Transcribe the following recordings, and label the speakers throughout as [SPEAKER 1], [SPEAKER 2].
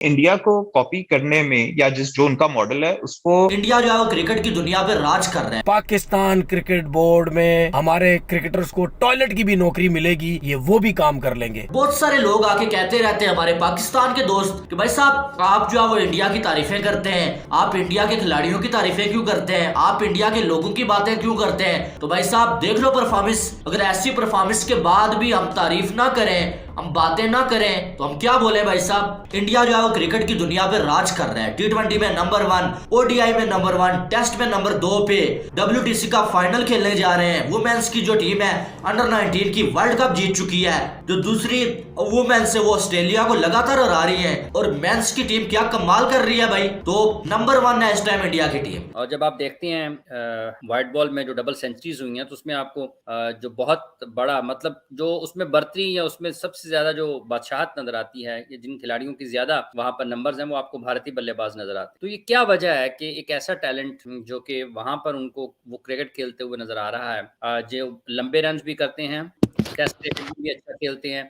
[SPEAKER 1] India को copy करने में या जिस जो उनका मॉडल है उसको
[SPEAKER 2] इंडिया जो है वो क्रिकेट की दुनिया पे राज कर रहे हैं।
[SPEAKER 3] पाकिस्तान क्रिकेट बोर्ड में हमारे क्रिकेटर्स को टॉयलेट की भी नौकरी मिलेगी, ये वो भी काम कर लेंगे।
[SPEAKER 2] बहुत सारे लोग आके कहते रहते हैं हमारे पाकिस्तान के दोस्त कि भाई साहब आप जो है वो इंडिया की तारीफें करते हैं, आप इंडिया के खिलाड़ियों की तारीफें क्यों करते हैं, आप इंडिया के लोगों की बातें क्यों करते हैं। तो भाई साहब देख लो परफॉर्मेंस, अगर ऐसी परफॉर्मेंस के बाद भी हम तारीफ ना करें, हम बातें ना करें तो हम क्या बोले भाई साहब। इंडिया जो है वो क्रिकेट की दुनिया पे राज कर रहा है। T20 में नंबर 1, ODI में नंबर 1, टेस्ट में नंबर 2 पे, WTC का फाइनल खेलने जा रहे हैं। वुमेन्स की जो टीम है अंडर 19 की वर्ल्ड कप जीत चुकी है। जो दूसरी वुमेन्स है वो ऑस्ट्रेलिया को लगातार हरा रही है और मेंस की टीम क्या कमाल कर रही है भाई। तो नंबर 1 है इस टाइम इंडिया की टीम।
[SPEAKER 4] और जब आप देखते हैं व्हाइट बॉल में जो डबल सेंचुरीज हुई हैं तो उसमें आपको जो बहुत बड़ा मतलब जो उसमें बर्तरी या उसमें सबसे ज्यादा जो बादशाहत नजर आती है या जिन खिलाड़ियों की ज्यादा वहां पर नंबर्स हैं वो आपको भारतीय बल्लेबाज नजर आते हैं। तो ये क्या वजह है कि एक ऐसा टैलेंट जो कि वहां पर उनको वो क्रिकेट खेलते हुए नजर आ रहा है, जो लंबे रन भी करते हैं, टेस्ट क्रिकेट भी अच्छा खेलते हैं,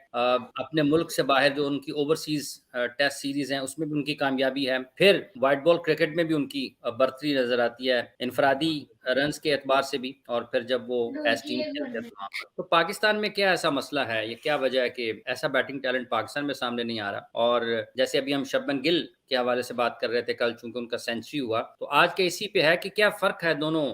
[SPEAKER 4] अपने मुल्क से बाहर जो उनकी ओवरसीज टेस्ट सीरीज हैं उसमें भी उनकी कामयाबी है, फिर व्हाइट बॉल क्रिकेट में भी उनकी बढ़तरी नजर आती है इनफरादी रन्स के एतबार से भी, और फिर जब वो टेस्ट टीम खेलते हैं तो वहाँ पर। तो पाकिस्तान में क्या ऐसा मसला है, ये क्या वजह है कि ऐसा बैटिंग टैलेंट पाकिस्तान में सामने नहीं आ रहा। और जैसे अभी हम शुभमन गिल के हवाले से बात कर रहे थे कल, चूंकि उनका सेंचुरी हुआ, तो आज के इसी पे है कि क्या फर्क है दोनों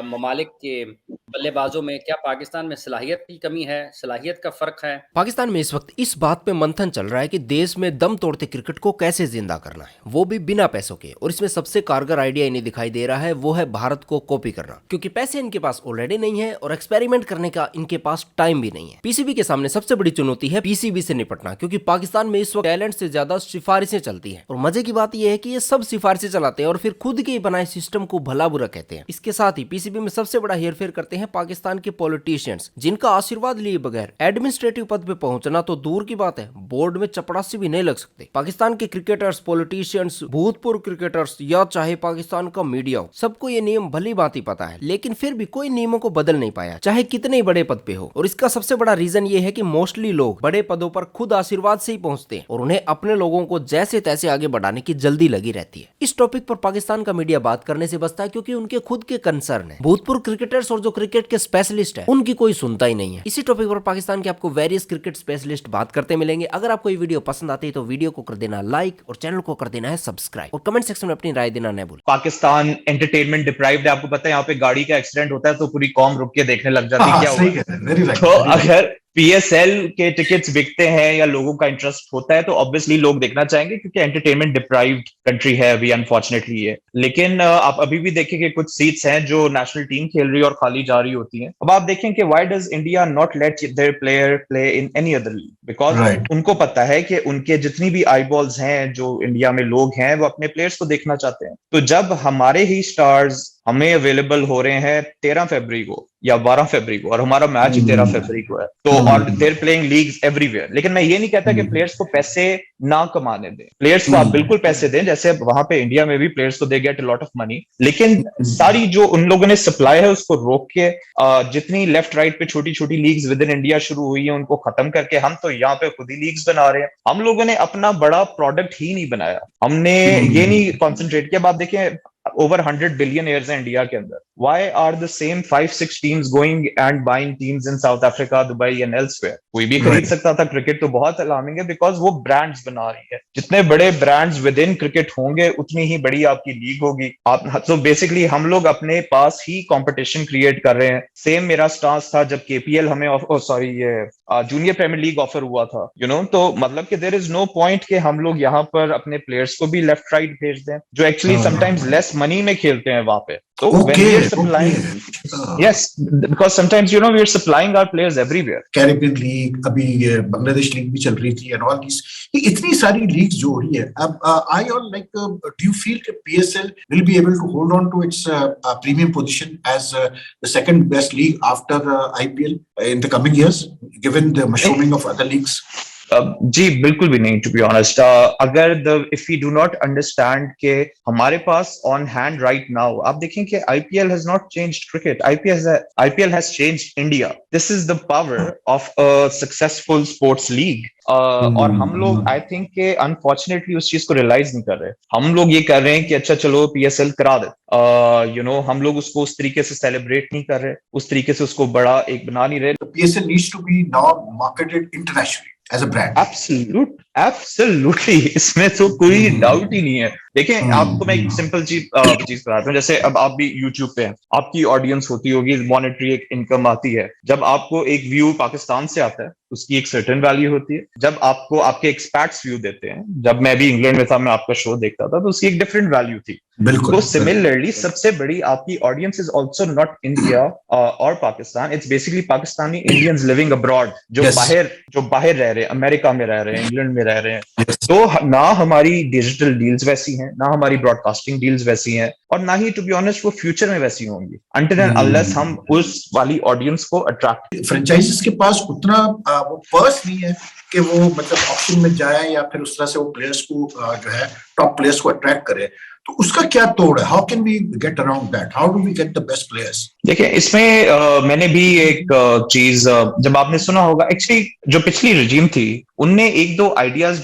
[SPEAKER 4] ममालिक के बल्लेबाजों में, क्या पाकिस्तान में सलाहियत की कमी है, सलाहियत का फर्क है।
[SPEAKER 3] पाकिस्तान में इस वक्त इस बात पे मंथन चल रहा है कि देश में दम तोड़ते क्रिकेट को कैसे जिंदा करना है, वो भी बिना पैसों के। और इसमें सबसे कारगर आइडिया इन्हें दिखाई दे रहा है वो है भारत को कॉपी करना, क्योंकि पैसे इनके पास ऑलरेडी नहीं है और एक्सपेरिमेंट करने का इनके पास टाइम भी नहीं है। पीसीबी के सामने सबसे बड़ी चुनौती है पीसीबी से निपटना, क्योंकि पाकिस्तान में इस वक्त टैलेंट से ज्यादा सिफारिशें चलती है। और मजे की बात यह है कि ये सब सिफारिशें चलाते हैं और फिर खुद के बनाए सिस्टम को भला बुरा कहते हैं। इसके साथ ही पीसीबी में सबसे बड़ा हेरफेर करते हैं पाकिस्तान के पॉलिटिशियंस, जिनका आशीर्वाद लिए बगैर एडमिनिस्ट्रेटिव पद पे पहुंचना तो दूर की बात है, बोर्ड में चपड़ासी भी नहीं लग सकते। पाकिस्तान के क्रिकेटर्स, पॉलिटिशियंस, भूतपूर्व क्रिकेटर्स या चाहे पाकिस्तान का मीडिया हो, सबको ये नियम भली बात ही पता है, लेकिन फिर भी कोई नियमों को बदल नहीं पाया, चाहे कितने ही बड़े पद पे हो। और इसका सबसे बड़ा रीजन ये है कि मोस्टली लोग बड़े पदों पर खुद आशीर्वाद से ही पहुंचते हैं और उन्हें अपने लोगों को जैसे तैसे आगे बढ़ाने की जल्दी लगी रहती है। इस टॉपिक पर पाकिस्तान का मीडिया बात करने से बचता है, क्योंकि उनके खुद के कंसर्न है। भूतपूर्व क्रिकेटर्स और जो क्रिकेट के स्पेशलिस्ट है उनकी कोई सुनता ही नहीं है। इसी टॉपिक पर पाकिस्तान के आपको वेरियस क्रिकेट स्पेशलिस्ट बात करते मिलेंगे। अगर आपको ये वीडियो पसंद आती है तो वीडियो को कर देना लाइक और चैनल को कर देना है सब्सक्राइब, और कमेंट सेक्शन में अपनी राय देना न भूलें।
[SPEAKER 1] पाकिस्तान एंटरटेनमेंट डिप्राइव्ड है। आपको पता है यहाँ पे गाड़ी का एक्सीडेंट होता है तो पूरी कौम रुक के देखने लग जाती है क्या हुआ। तो अगर PSL के टिकट्स बिकते हैं या लोगों का इंटरेस्ट होता है तो ऑब्वियसली लोग देखना चाहेंगे, क्योंकि एंटरटेनमेंट डिप्राइव्ड कंट्री है अभी अनफॉर्चुनेटली ये। लेकिन आप अभी भी देखें कि कुछ सीट्स हैं जो नेशनल टीम खेल रही है और खाली जा रही होती हैं। अब आप देखें कि why does India not let their player play in any other league, because उनको पता है कि उनके जितनी भी आई बॉल्स हैं, जो इंडिया में लोग हैं वो अपने प्लेयर्स को देखना चाहते हैं। तो जब हमारे ही स्टार्स हमें अवेलेबल हो रहे हैं 13 फरवरी को या 12 फरवरी को, और हमारा मैच 13 फरवरी को है, तो और देयर प्लेइंग लीग्स एवरीवेयर। लेकिन मैं ये नहीं कहता कि प्लेयर्स को पैसे ना कमाने दें, प्लेयर्स को आप बिल्कुल पैसे दें, जैसे वहां पे इंडिया में भी प्लेयर्स को they get a lot of money. लेकिन सारी जो उन लोगों ने सप्लाई है उसको रोक के जितनी लेफ्ट राइट पे छोटी छोटी लीग्स विद इन इंडिया शुरू हुई है उनको खत्म करके हम तो यहाँ पे खुद ही लीग्स बना रहे हैं। हम लोगों ने अपना बड़ा प्रोडक्ट ही नहीं बनाया, हमने ये नहीं कॉन्सेंट्रेट किया। अब आप देखें over 100 billionaires हैं इंडिया के अंदर, why are the same 5-6 teams going and buying teams in South Africa, Dubai and elsewhere? कोई भी खरीद सकता था क्रिकेट, तो बहुत अलार्मिंग है बिकॉज वो ब्रांड्स बना रही है। जितने बड़े ब्रांड्स विद इन क्रिकेट होंगे उतनी ही बड़ी आपकी लीग होगी। आप तो बेसिकली हम लोग अपने पास ही कंपटीशन क्रिएट कर रहे हैं। सेम मेरा स्टांस था जब KPL हमें ये जूनियर प्रीमियर लीग ऑफर हुआ था, तो मतलब कि देयर इज नो पॉइंट कि हम लोग यहाँ पर अपने प्लेयर्स को भी लेफ्ट राइट भेज दें जो एक्चुअली समटाइम्स लेस मनी में खेलते हैं वहां पे। So when we are supplying, yes, because sometimes we are supplying our players everywhere.
[SPEAKER 5] Caribbean League, अभी बांग्लादेश लीग भी चल रही थी and all these, इतनी सारी लीग्स जो हो रही है अब, I all like, do you feel that PSL will be able to hold on to its premium position as the second best league after IPL in the coming years, given the mushrooming of other leagues?
[SPEAKER 1] जी बिल्कुल भी नहीं, to be honest. अगर if we do not understand के हमारे पास on hand right now, आप देखें कि IPL has not changed cricket, IPL has changed India. This is the power of a successful sports league. और हम लोग आई थिंक के अनफॉर्चुनेटली उस चीज को रियलाइज नहीं कर रहे। हम लोग ये कर रहे हैं कि अच्छा चलो पीएसएल करा दे, हम लोग उसको उस तरीके से सेलिब्रेट नहीं कर रहे, उस तरीके से उसको बड़ा एक बना नहीं रहे।
[SPEAKER 5] PSL needs to be now marketed internationally as a brand.
[SPEAKER 1] Absolutely, इसमें तो कोई डाउट ही नहीं है। देखिए आपको मैं एक सिंपल चीज बताता हूँ। जैसे अब आप भी यूट्यूब पे हैं, आपकी ऑडियंस होती होगी, मॉनेटरी एक इनकम आती है। जब आपको एक व्यू पाकिस्तान से आता है, उसकी एक सर्टेन वैल्यू होती है। जब आपको आपके एक्सपैट्स व्यू देते हैं, जब मैं भी इंग्लैंड में था, मैं आपका शो देखता था, तो उसकी एक डिफरेंट वैल्यू थी।
[SPEAKER 5] बिल्कुल।
[SPEAKER 1] तो सिमिलरली सबसे बड़ी आपकी audience is also not India और Pakistan, it's basically Pakistani Indians living abroad, जो बाहर रह रहे हैं, अमेरिका में रह रहे हैं, इंग्लैंड में रह रहे हैं। तो ना हमारी डिजिटल डील्स वैसी हैं, ना हमारी ब्रॉडकास्टिंग डील्स वैसी हैं, और ना ही टू बी ऑनेस्ट वो फ्यूचर में वैसी होंगी, अनटिल एंड अनलेस हम उस वाली ऑडियंस को अट्रैक्ट।
[SPEAKER 5] फ्रेंचाइजीज के पास उतना वो पर्स नहीं है कि वो मतलब ऑप्शन में जाए या फिर उस तरह से वो प्लेयर्स को जो है टॉप प्लेयर्स को अट्रैक्ट करे। तो उसका क्या तोड़ है? How can we get around that? How do we get the best players?
[SPEAKER 1] देखिए इसमें मैंने भी एक चीज, जब आपने सुना होगा, एक्चुअली जो पिछली रिजीम थी उनने एक दो आइडियाज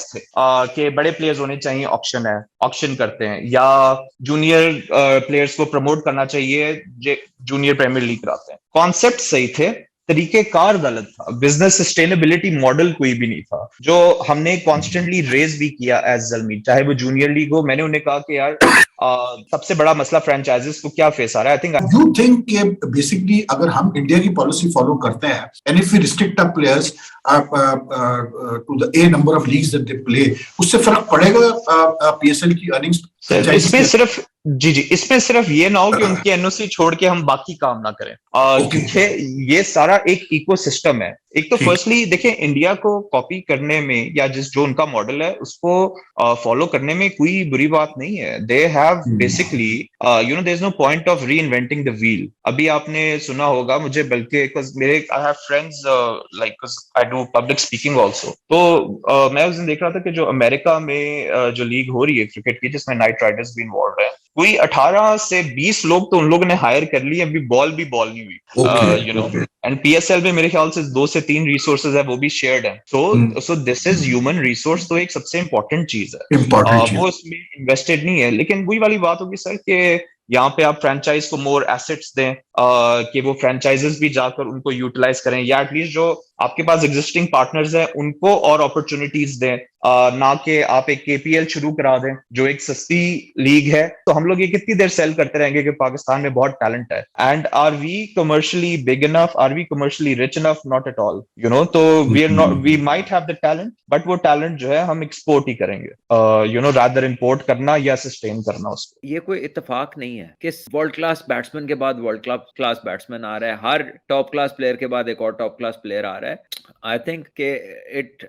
[SPEAKER 1] थे कि बड़े प्लेयर्स होने चाहिए, ऑक्शन करते हैं, या जूनियर प्लेयर्स को प्रमोट करना चाहिए, जूनियर प्रीमियर लीग कराते हैं। कॉन्सेप्ट सही थे, तरीकेकार गलत था, बिजनेस सस्टेनेबिलिटी मॉडल कोई भी नहीं था, जो हमने कॉन्स्टेंटली रेज भी किया एज जलमीट, चाहे वो जूनियर लीग हो। मैंने उन्हें कहा कि यार सबसे बड़ा मसला फ्रेंचाइजीज को क्या फेस आ रहा है। आई थिंक
[SPEAKER 5] यू थिंक कि बेसिकली अगर हम इंडिया की पॉलिसी फॉलो करते हैं and if we restrict our players to the a number of leagues that they play, उससे फर्क पड़ेगा पीएसएल की अर्निंग्स?
[SPEAKER 1] इसमें सिर्फ ये ना हो कि उनकी एनओसी छोड़ के हम बाकी काम ना करें, क्योंकि ये सारा एक इकोसिस्टम है। एक तो फर्स्टली देखिए, इंडिया को कॉपी करने में या जो उनका मॉडल है उसको फॉलो करने में कोई बुरी बात नहीं है। They have basically there is no point of reinventing the wheel. अभी आपने सुना होगा, मुझे बल्कि मेरे I have friends like I do public speaking also, तो मैं उस दिन देख रहा था कि जो अमेरिका में जो लीग हो रही है क्रिकेट की, जिसमें नाइट राइडर्स भी इन्वॉल्व है, कोई 18 से 20 लोग तो उन लोगों ने हायर कर लिए, अभी बॉल नहीं हुई। एंड पीएसएल में मेरे ख्याल से 2 से 3 रिसोर्सेज है, वो भी शेयर्ड है। So this is human resource, तो एक सबसे इंपॉर्टेंट चीज है, वो इसमें इन्वेस्टेड नहीं है। लेकिन वही वाली बात होगी सर कि यहाँ पे आप फ्रेंचाइज को मोर एसेट्स दें, कि वो फ्रेंचाइजेस भी जाकर उनको यूटिलाइज करें, या एटलीस्ट जो आपके पास एग्जिस्टिंग पार्टनर्स हैं उनको और अपॉर्चुनिटीज दें, ना कि आप एक केपीएल शुरू करा दें जो एक सस्ती लीग है। तो हम लोग ये कितनी देर सेल करते रहेंगे कि पाकिस्तान में बहुत टैलेंट है, and are we commercially big enough, are we commercially rich enough? Not at all, तो we might have the talent, but वो टैलेंट जो है हम एक्सपोर्ट ही करेंगे, रादर इंपोर्ट करना या सस्टेन करना उसको।
[SPEAKER 6] ये कोई इत्तेफाक नहीं है कि वर्ल्ड क्लास बैट्समैन के बाद वर्ल्ड क्लास बैट्समैन आ रहा है, हर टॉप क्लास प्लेयर के बाद एक और टॉप क्लास प्लेयर आ रहा है। आई थिंक के it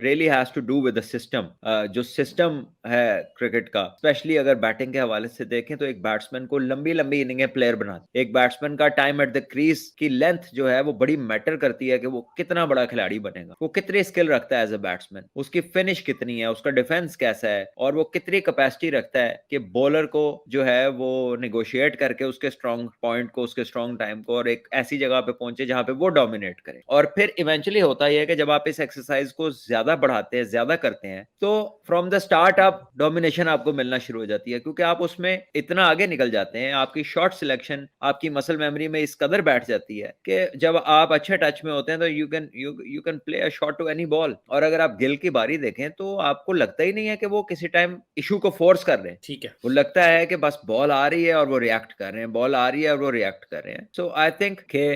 [SPEAKER 6] really has to do with the system। जो सिस्टम है क्रिकेट का, स्पेशली अगर बैटिंग के हवाले से देखें तो एक बैट्समैन को लंबी इनिंगें प्लेयर बनाते, एक बैट्समैन का टाइम एट द क्रीज की लेंथ जो है वो बड़ी मैटर करती है कि वो कितना बड़ा खिलाड़ी बनेगा, वो कितनी स्किल रखता है एज अ बैट्समैन, उसकी फिनिश कितनी है, उसका डिफेंस कैसा है, और वो कितनी कैपेसिटी रखता है कि बॉलर को जो है वो निगोशिएट करके उसके स्ट्रॉन्ग पॉइंट को, उसके स्ट्रॉन्ग टाइम को, और एक ऐसी जगह पे पहुंचे जहां पे वो डोमिनेट करे। और फिर इवेंचुअली होता है कि जब आप इस एक्सरसाइज को ज्यादा बढ़ाते हैं, ज्यादा करते हैं, तो फ्रॉम द स्टार्ट आप डोमिनेशन आपको मिलना शुरू हो जाती है, क्योंकि आप उसमें इतना आगे निकल जाते हैं, आपकी शॉट सिलेक्शन आपकी मसल मेमोरी में इस कदर बैठ जाती है कि जब आप अच्छे टच में होते हैं तो you can play a shot to any ball. और अगर आप गिल की बारी देखें तो आपको लगता ही नहीं है कि वो किसी टाइम इशू को फोर्स कर रहे हैं,
[SPEAKER 2] ठीक है,
[SPEAKER 6] वो लगता है कि बस बॉल आ रही है और वो रिएक्ट कर रहे हैं, बॉल आ रही है और वो रिएक्ट कर रहे हैं। सो आई थिंक कि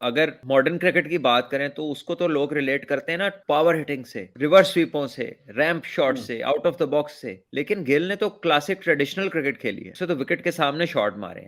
[SPEAKER 6] अगर मॉडर्न क्रिकेट की बात करें तो उसको तो लोग रिलेट करते हैं ना पावर हिटिंग से, रिवर्स स्वीपों से, रैंप शॉट से, आउट ऑफ द बॉक्स से, लेकिन गिल ने तो क्लासिक ट्रेडिशनल क्रिकेट खेली है, उसे तो विकेट के सामने शॉट मारे हैं।